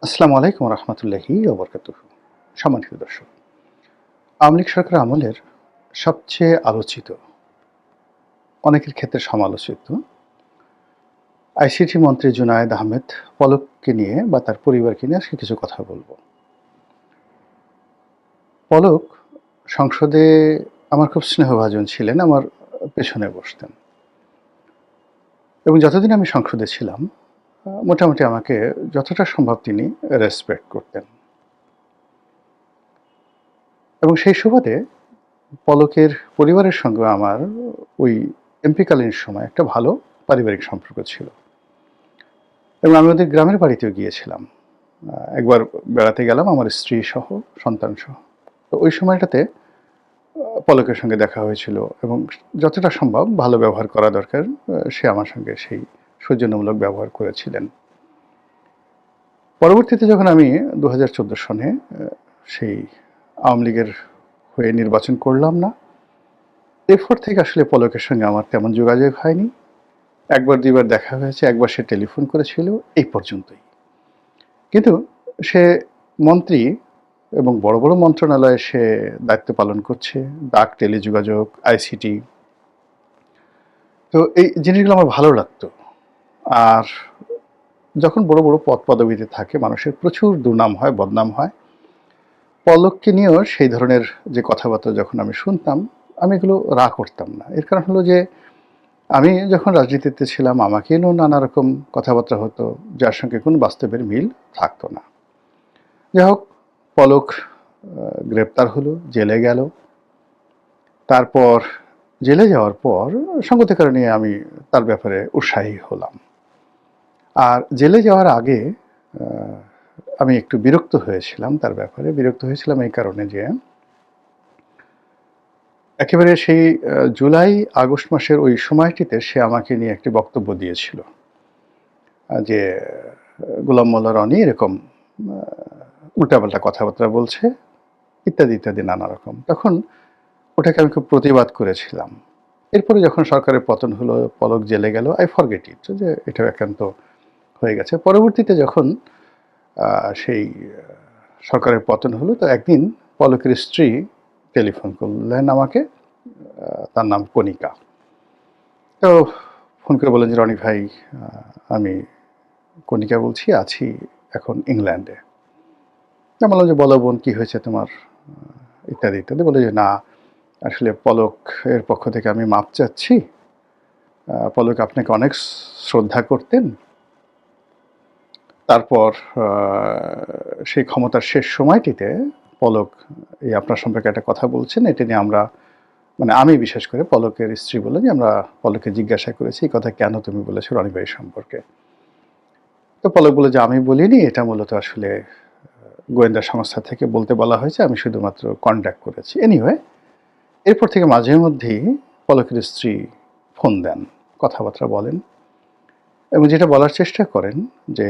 আসসালামু আলাইকুম রহমতুল্লাহি ওবরকাতুহ। সম্মানিত দর্শক, আওয়ামী লীগ সরকার আমলের সবচেয়ে আলোচিত, অনেকের ক্ষেত্রে সমালোচিত আইসিটি মন্ত্রী জুনায়েদ আহমেদ পলককে নিয়ে বা তার পরিবারকে নিয়ে আজকে কিছু কথা বলবো। পলক সংসদে আমার খুব স্নেহভাজন ছিলেন, আমার পেছনে বসতেন এবং যতদিন আমি সংসদে ছিলাম মোটামুটি আমাকে যতটা সম্ভব তিনি রেসপেক্ট করতেন এবং সেই সুবাদে পলকের পরিবারের সঙ্গে আমার ওই এমপিকালীন সময় একটা ভালো পারিবারিক সম্পর্ক ছিল এবং আমি ওদের গ্রামের বাড়িতেও গিয়েছিলাম। একবার বেড়াতে গেলাম আমার স্ত্রী সহ, সন্তান সহ। তো ওই সময়টাতে পলকের সঙ্গে দেখা হয়েছিল এবং যতটা সম্ভব ভালো ব্যবহার করা দরকার সে আমার সঙ্গে সেই সৌজন্যমূলক ব্যবহার করেছিলেন। পরবর্তীতে যখন আমি ২০১৪ সনে সেই আওয়ামী লীগের হয়ে নির্বাচন করলাম না, এরপর থেকে আসলে পলকের সঙ্গে আমার তেমন যোগাযোগ হয়নি। একবার দুইবার দেখা হয়েছে, একবার সে টেলিফোন করেছিল, এই পর্যন্তই। কিন্তু সে মন্ত্রী এবং বড় বড় মন্ত্রণালয়ে সে দায়িত্ব পালন করছে, ডাক, টেলিযোগাযোগ, আইসিটি। তো এই জিনিসগুলো আমার ভালো লাগতো। আর যখন বড় বড় পদ পদবিতে থাকে মানুষের প্রচুর দুর্নাম হয়, বদনাম হয়। পলককে নিয়েও সেই ধরনের যে কথাবার্তা যখন আমি শুনতাম, আমি এগুলো করতাম না। এর কারণ হলো যে আমি যখন রাজনীতিতে ছিলাম আমাকে নিয়েও নানা রকম কথাবার্তা হতো, যার সঙ্গে কোনো বাস্তবের মিল থাকতো না। যাই হোক, পলক গ্রেপ্তার হলো, জেলে গেল। তারপর জেলে যাওয়ার পর সঙ্গত কারণে আমি তার ব্যাপারে উৎসাহী হলাম। আর জেলে যাওয়ার আগে আমি একটু বিরক্ত হয়েছিলাম তার ব্যাপারে। বিরক্ত হয়েছিলাম এই কারণে যে একেবারে সেই জুলাই আগস্ট মাসের ওই সময়টিতে সে আমাকে নিয়ে একটি বক্তব্য দিয়েছিল যে গোলাম মোল্লা রনি এরকম উল্টাপাল্টা কথাবার্তা বলছে, ইত্যাদি ইত্যাদি নানা রকম। তখন ওটাকে আমি খুব প্রতিবাদ করেছিলাম। এরপরে যখন সরকারের পতন হলো, পলক জেলে গেল, আই ফরগেট ইট যে এটা একান্ত হয়ে গেছে। পরবর্তীতে যখন সেই সরকারের পতন হলো, তো একদিন পলকের স্ত্রী টেলিফোন করলেন আমাকে, তার নাম কণিকা। তো ফোন করে বললেন যে, "রনি ভাই, আমি কণিকা বলছি, আছি এখন ইংল্যান্ডে।" আমি বললাম যে, "বলো বোন, কী হয়েছে তোমার?" ইত্যাদি ইত্যাদি। বলে যে, "না, আসলে পলকের পক্ষ থেকে আমি মাপ চাচ্ছি। পলক আপনাকে অনেক শ্রদ্ধা করতেন। তারপর সেই ক্ষমতার শেষ সময়টিতে পলক এই আপনার সম্পর্কে একটা কথা বলছেন, এটা নিয়ে আমরা, মানে আমি বিশেষ করে", পলকের স্ত্রী বললেন যে, "আমরা পলককে জিজ্ঞাসা করেছি, এই কথা কেন তুমি বলেছো রনি ভাই সম্পর্কে?" তো পলক বলল যে, "আমি বলিনি, এটা মূলত আসলে গোয়েন্দা সংস্থা থেকে বলতে বলা হয়েছে, আমি শুধুমাত্র কন্ট্যাক্ট করেছি।" এনিওয়ে, এরপর থেকে মাঝে মধ্যেই পলকের স্ত্রী ফোন দেন, কথাবার্তা বলেন এবং যেটা বলার চেষ্টা করেন যে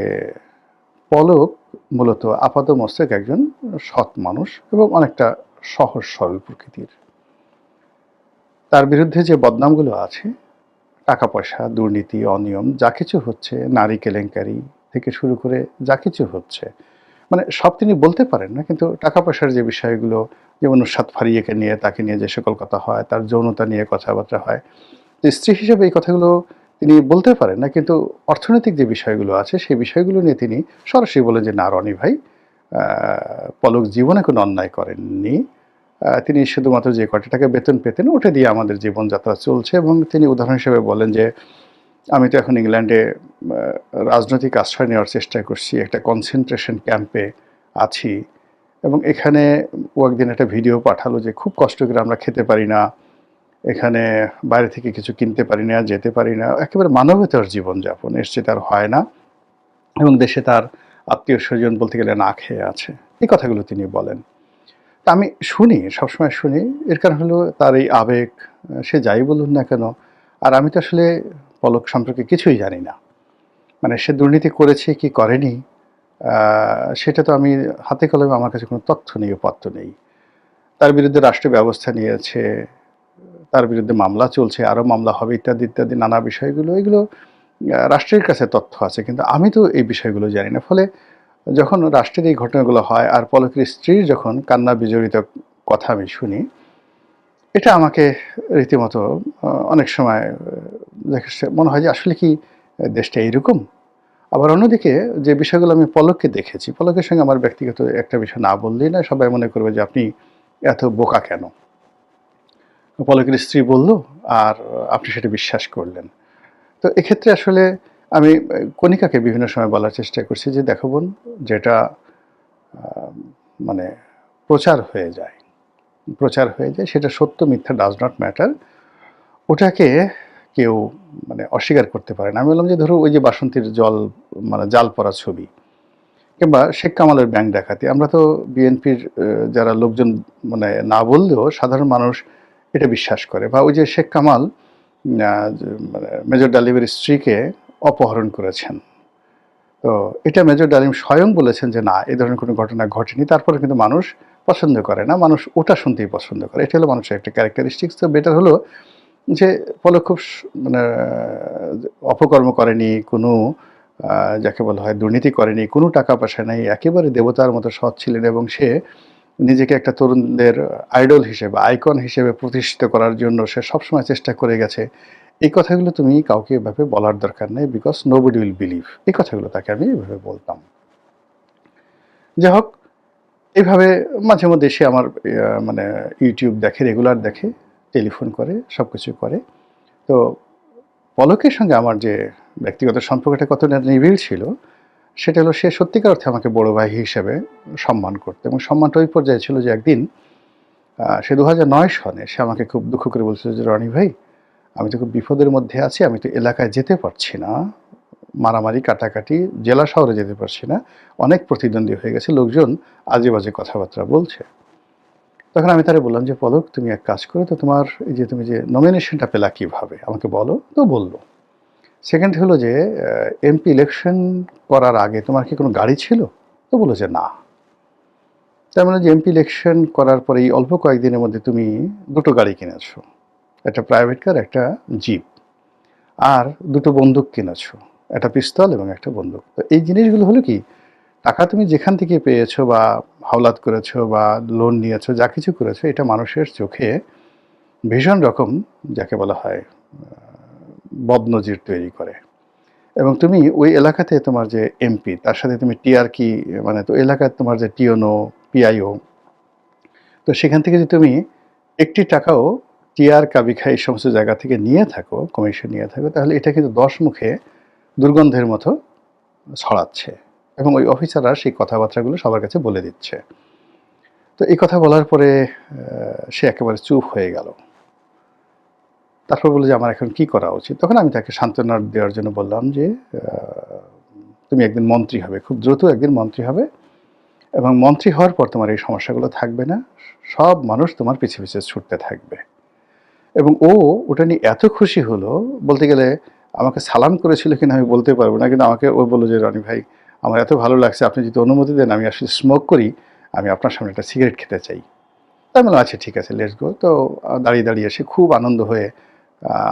পলক মূলত আপাতমস্তক একজন সৎ মানুষ এবং অনেকটা সহজ সরল প্রকৃতির। তার বিরুদ্ধে যে বদনামগুলো আছে, টাকা পয়সা, দুর্নীতি, অনিয়ম যা কিছু হচ্ছে, নারী কেলেঙ্কারি থেকে শুরু করে যা কিছু হচ্ছে, মানে সব তিনি বলতে পারেন না, কিন্তু টাকা পয়সার যে বিষয়গুলো, যেমন নুসরাত ফারিয়াকে নিয়ে, তাকে নিয়ে যে সকল কথা হয়, তার যৌনতা নিয়ে কথাবার্তা হয়, তো স্ত্রী হিসেবে এই কথাগুলো তিনি বলতে পারেন না, কিন্তু অর্থনৈতিক যে বিষয়গুলো আছে সেই বিষয়গুলো নিয়ে তিনি সরাসরি বলেন যে, "না রনি ভাই, পলক জীবনে কোনো অন্যায় করেননি। তিনি শুধুমাত্র যে কয়টা টাকা বেতন পেতেন ওটা দিয়ে আমাদের জীবনযাত্রা চলছে", এবং তিনি উদাহরণ হিসেবে বলেন যে, "আমি তো এখন ইংল্যান্ডে রাজনৈতিক আশ্রয় নেওয়ার চেষ্টা করছি, একটা কনসেনট্রেশন ক্যাম্পে আছি এবং এখানে", ও একদিন একটা ভিডিও পাঠালো যে, "খুব কষ্ট করে আমরা খেতে পারি না, এখানে বাইরে থেকে কিছু কিনতে পারি না, যেতে পারি না, একেবারে মানবেতর জীবনযাপন, এর চেয়ে তার হয় না এবং দেশে তার আত্মীয়-স্বজন বলতে গেলে না খেয়ে আছে।" এই কথাগুলো তিনি বলেন। তা আমি শুনি, সবসময় শুনি। এর কারণ হলো তার এই আবেগ, সে যাই বলুন না কেন। আর আমি তো আসলে পলক সম্পর্কে কিছুই জানি না। মানে সে দুর্নীতি করেছে কি করেনি, আ সেটা তো আমি হাতে কলমে, আমার কাছে কোনো তথ্য নেই, উপাত্ত নেই। তার বিরুদ্ধে রাষ্ট্র ব্যবস্থা নিয়েছে, তার বিরুদ্ধে মামলা চলছে, আরও মামলা হবে, ইত্যাদি ইত্যাদি নানা বিষয়গুলো, এগুলো রাষ্ট্রের কাছে তথ্য আছে, কিন্তু আমি তো এই বিষয়গুলো জানি না। ফলে যখন রাষ্ট্রের এই ঘটনাগুলো হয় আর পলকের স্ত্রীর যখন কান্না বিজড়িত কথা আমি শুনি, এটা আমাকে রীতিমতো অনেক সময় মনে হয় যে আসলে কি দেশটা এইরকম? আবার অন্যদিকে যে বিষয়গুলো আমি পলককে দেখেছি, পলকের সঙ্গে আমার ব্যক্তিগত একটা বিষয় না বললেই না, সবাই মনে করবে যে আপনি এত বোকা কেন? পলকের স্ত্রী বলল আর আপনি সেটা বিশ্বাস করলেন। তো এক্ষেত্রে আসলে আমি কণিকাকে বিভিন্ন সময় বলার চেষ্টা করছি যে, "দেখো বোন, যেটা আ মানে প্রচার হয়ে যায়, সেটা সত্য মিথ্যা ডাজ নট ম্যাটার। ওটাকে কেউ অস্বীকার করতে পারে না।" আমি বললাম যে, "ধরো ওই যে বাসন্তীর জাল পড়া ছবি কিংবা শেখ কামালের ব্যাংক ডাকাতি। আমরা তো বিএনপির যারা লোকজন না বললেও সাধারণ মানুষ এটা বিশ্বাস করে। বা ওই যে শেখ কামাল আ মেজর ডালিমের স্ত্রীকে অপহরণ করেছেন। তো এটা মেজর ডালিম স্বয়ং বলেছেন যে, "না, এ ধরনের কোনো ঘটনা ঘটেনি।" তারপরে কিন্তু মানুষ পছন্দ করে না। মানুষ ওটা শুনতেই পছন্দ করে। এটা হলো মানুষের একটা ক্যারেক্টারিস্টিক্স। তো বেটার হলো যে পলক খুব অপকর্ম করেনি, কোনো আ যাকে বলা হয় দুর্নীতি করেনি, কোনো টাকা-পয়সা নাই। একেবারে দেবতার মতো সৎ ছিলেন এবং সে নিজেকে একটা তরুণদের আইডল হিসেবে, আইকন হিসেবে প্রতিষ্ঠিত করার জন্য সে সবসময় চেষ্টা করে গেছে। এই কথাগুলো তুমি কাউকে এভাবে বলার দরকার নেই, বিকজ নোবডি উইল বিলিভ। এই কথাগুলো তাকে আমি এভাবে বলতাম। যাই হোক, এইভাবে মাঝে মধ্যে সে আমার YouTube দেখে, রেগুলার দেখে, টেলিফোন করে, সবকিছু করে। তো পলকের সঙ্গে আমার যে ব্যক্তিগত সম্পর্কটা কতটা নিবিড় ছিল, সেটা হলো সে সত্যিকার অর্থে আমাকে বড় ভাই হিসেবে সম্মান করত এবং সম্মানটা ওই পর্যায়ে ছিল যে একদিন সে ২০০৯ সনে সে আমাকে খুব দুঃখ করে বলছিল যে, "রনি ভাই, আমি তো খুব বিপদের মধ্যে আছি। আমি তো এলাকায় যেতে পারছি না। মারামারি, কাটাকাটি, জেলা শহরে যেতে পারছি না। অনেক প্রতিদ্বন্দ্বী হয়ে গেছে। লোকজন আজে-বাজে কথাবার্তা বলছে।" তখন আমি তারে বললাম যে, "পলক, তুমি এক কাজ করো তো, তুমি যে নমিনেশনটা পেলা কিভাবে? আমাকে বলো।" তো বলল। সেকেন্ড হলো যে, এমপি ইলেকশন করার আগে তোমার কি কোনো গাড়ি ছিল? তো বলল যে, "না।" তার মানে যে এমপি ইলেকশন করার পরে এই অল্প কয়েকদিনের মধ্যে তুমি ২ টো গাড়ি কিনেছো। একটা প্রাইভেট কার, একটা জিপ। আর ২ টো বন্দুক কিনেছো। একটা পিস্তল এবং একটা বন্দুক। তো এই জিনিসগুলো হলো কি, টাকা তুমি যেখান থেকে পেয়েছো বা হাওলাত করেছো বা লোন নিয়েছো, যা কিছু করেছো, এটা মানুষের চোখে ভীষণ রকম যাকে বলা হয় বদনজির তৈরি করে। এবং তুমি ওই এলাকাতে তোমার যে এমপি, তার সাথে তুমি টিআর কি, তো এলাকায় তোমার যে টিওনো, পিআইও, তো সেখান থেকে যদি তুমি একটি টাকাও টিআর, কাবিখা এই সমস্ত জায়গা থেকে নিয়ে থাকো, কমিশন নিয়ে থাকো, তাহলে এটা কিন্তু ১০ মুখে দুর্গন্ধের মতো ছড়াচ্ছে এবং ওই অফিসাররা সেই কথাবার্তাগুলো সবার কাছে বলে দিচ্ছে। তো এই কথা বলার পরে সে একেবারে চুপ হয়ে গেল। তারপর বলল যে, "আমার এখন কি করা উচিত?" তখন আমি তাকে সান্ত্বনা দেওয়ার জন্য বললাম যে, আ "তুমি একদিন মন্ত্রী হবে। খুব দ্রুত একদিন মন্ত্রী হবে এবং মন্ত্রী হওয়ার পর তোমার এই সমস্যাগুলো থাকবে না। সব মানুষ তোমার পিছে, পিছে ছুটতে থাকবে।" এবং ওটা নিয়ে এত খুশি হলো, বলতে গেলে আমাকে সালাম করেছিল কিনা আমি বলতে পারব না। কিন্তু আমাকে ও বলল যে, "রনি ভাই, আমার এত ভালো লাগছে। আপনি যদি অনুমতি দেন, আমি আসলে স্মোক করি। আমি আপনার সামনে একটা সিগারেট খেতে চাই।" তো আমি বললাম, "আচ্ছা ঠিক আছে, লেটস গো।" তো দাঁড়িয়ে, দাঁড়িয়ে সে খুব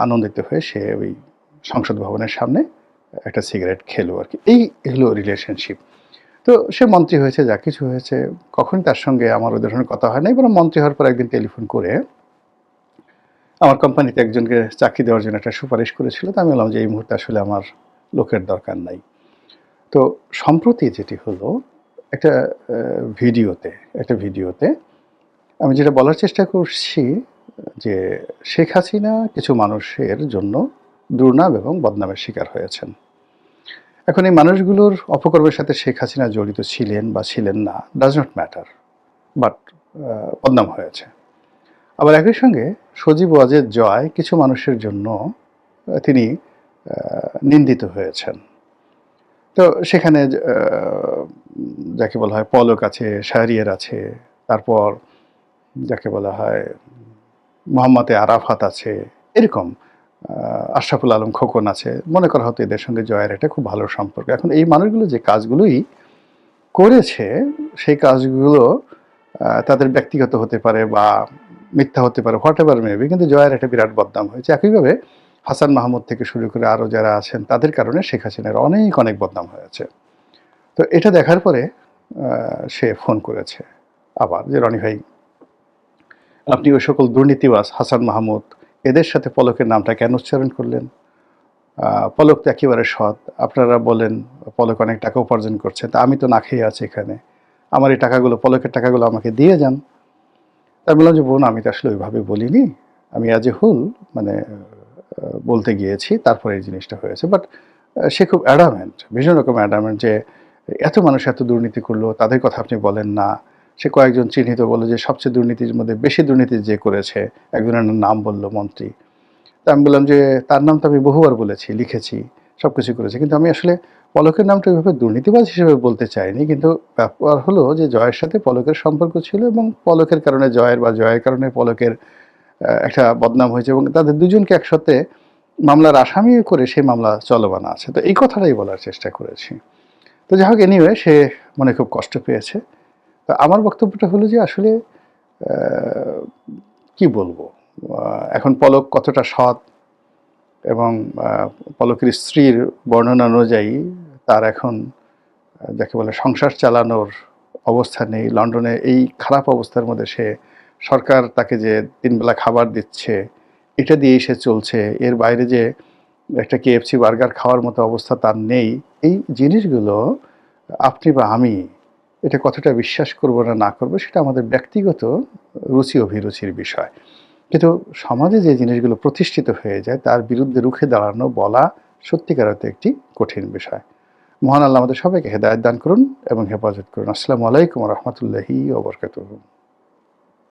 আনন্দিত হয়ে সে ওই সংসদ ভবনের সামনে একটা সিগারেট খেলো আরকি। এই হলো রিলেশনশিপ। তো সে মন্ত্রী হয়েছে, যা কিছু হয়েছে, কখনোই তার সঙ্গে আমার ওই ধরনের কথা হয় নাই। বরং মন্ত্রী হওয়ার পর একদিন টেলিফোন করে আমার কোম্পানিতে একজনকে চাকরি দেওয়ার জন্য একটা সুপারিশ করেছিল। তো আমি বললাম যে, "এই মুহূর্তে আসলে আমার লোকের দরকার নাই।" তো সম্প্রতি যেটি হলো, একটা আ ভিডিওতে একটা ভিডিওতে আমি যেটা বলার চেষ্টা করছি যে, শেখ হাসিনা কিছু মানুষের জন্য দুর্নাম এবং বদনামের শিকার হয়েছেন। এখন এই মানুষগুলোর অপকর্মের সাথে শেখ হাসিনা জড়িত ছিলেন বা ছিলেন না, ডাজ নট ম্যাটার। বাট বদনাম হয়েছে। আবার একই সঙ্গে সজীব ওয়াজেদ জয় কিছু মানুষের জন্য তিনি আ নিন্দিত হয়েছেন। তো সেখানে যাকে বলা হয় পলক আছে, শাহরিয়ার আছে, তারপর যাকে বলা হয় মোহাম্মদ আরাফাত আছে, এরকম আ আশরাফুল আলম খোকন আছে। মনে করা হতো এদের সঙ্গে জয়ের একটা খুব ভালো সম্পর্ক। এখন এই মানুষগুলো যে কাজগুলোই করেছে, সেই কাজগুলো তাদের ব্যক্তিগত হতে পারে বা মিথ্যা হতে পারে, হোয়াটএভার মেবি, কিন্তু জয়ের একটা বিরাট বদনাম হয়েছে। একইভাবে হাসান মাহমুদ থেকে শুরু করে আরও যারা আছেন, তাদের কারণে শেখ হাসিনার অনেক, অনেক বদনাম হয়েছে। তো এটা দেখার পরে সে ফোন করেছে আবার যে, রনি ভাই, আপনি ওই সকল দুর্নীতিবাজ হাসান মাহমুদ এদের সাথে পলকের নামটা কেন উচ্চারণ করলেন? পলক তো একেবারে সৎ। আপনারা বলেন পলক অনেক টাকা উপার্জন করছে, তা আমি তো না খেয়ে আছি এখানে। আমার এই টাকাগুলো, পলকের টাকাগুলো আমাকে দিয়ে যান। আমি বললাম যে, বোন, আমি তো আসলে ওইভাবে বলিনি। আমি অ্যাজ এ হোল মানে বলতে গিয়েছি, তারপরে এই জিনিসটা হয়েছে। বাট সে খুব অ্যাডামেন্ট, ভীষণ রকম অ্যাডামেন্ট যে এত মানুষ এত দুর্নীতি করলো, তাদের কথা আপনি বলেন না। সে কয়েকজন চিহ্নিত বলল যে সবচেয়ে দুর্নীতির মধ্যে বেশি দুর্নীতি যে করেছে, একজনের নাম বলল, মন্ত্রী। তা আমি বললাম যে, তার নাম তো আমি বহুবার বলেছি, লিখেছি, সব কিছু করেছি। কিন্তু আমি আসলে পলকের নামটা ওইভাবে দুর্নীতিবাজ হিসেবে বলতে চাইনি। কিন্তু ব্যাপার হলো যে জয়ের সাথে পলকের সম্পর্ক ছিল এবং পলকের কারণে জয়ের বা জয়ের কারণে পলকের একটা বদনাম হয়েছে এবং তাদের দুজনকে একসাথে মামলার আসামি করে সেই মামলা চলমান আছে। তো এই কথাটাই বলার চেষ্টা করেছি। তো যাই হোক, এনিওয়ে সে মনে খুব কষ্ট পেয়েছে। তো আমার বক্তব্যটা হলো যে আসলে কি বলবো, এখন পলক কতটা সৎ এবং পলকের স্ত্রীর বর্ণনা অনুযায়ী তার এখন যাকে বলে সংসার চালানোর অবস্থা নেই। লন্ডনে এই খারাপ অবস্থার মধ্যে সে, সরকার তাকে যে ৩ বেলা খাবার দিচ্ছে, এটা দিয়েই সে চলছে। এর বাইরে যে একটা KFC বার্গার খাওয়ার মতো অবস্থা তার নেই। এই জিনিসগুলো আপনি বা আমি এটা কতটা বিশ্বাস করব না করব সেটা আমাদের ব্যক্তিগত রুচি অভিরুচির বিষয়। কিন্তু সমাজে যে জিনিসগুলো প্রতিষ্ঠিত হয়ে যায় তার বিরুদ্ধে রুখে দাঁড়ানো, বলা সত্যিকার অর্থে একটি কঠিন বিষয়। মহান আল্লাহ আমাদের সবাইকে হেদায়েত দান করুন এবং হেফাজত করুন। আসসালামু আলাইকুম ওয়া রাহমাতুল্লাহি ওয়া বারাকাতুহু।